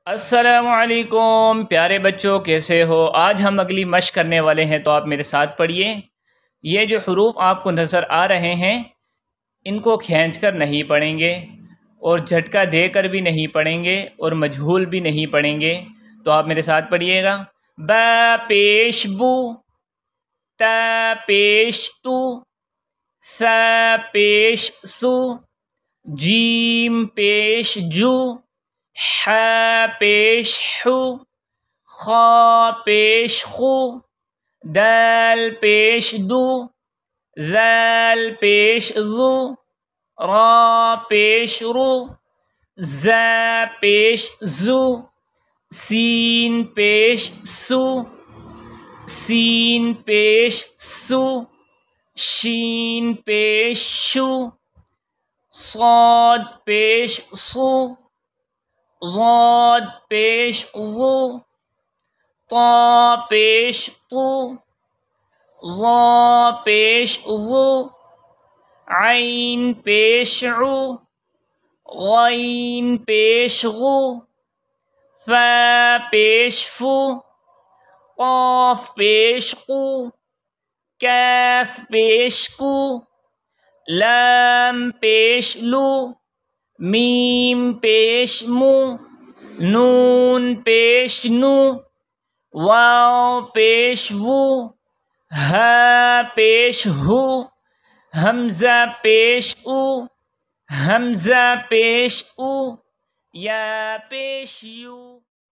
السلام علیکم پیارے بچوں، کیسے ہو؟ آج ہم اگلی مشق کرنے والے ہیں، تو آپ میرے ساتھ پڑھیے۔ یہ جو حروف آپ کو نظر آ رہے ہیں، ان کو کھینچ کر نہیں پڑھیں گے اور جھٹکا دے کر بھی نہیں پڑھیں گے اور مجہول بھی نہیں پڑھیں گے۔ تو آپ میرے ساتھ پڑھیے گا۔ با پیش بو، تا پیش تو، سا پیش سو، جیم پیش جو، ح پیش حو، خا پیش خو، دال پیش دو، ذال پیش ذو، را پیش رو، زا پیش زو، سین پیش سو، سین پیش سو، شین پیش شو، صاد پیش صو، ضاد پیش ضو، طا پیش طو، ظا پیش ظو، عین پیش عو، غین پیش غو، فا پیش فو، قاف پیش قو، کاف پیش کو، لام پیش لو، میم پیش مو، نون پیش نو، واو پیش وو، ہا پیش ہو، حمزہ پیش او، حمزہ پیش او، یا پیش یو۔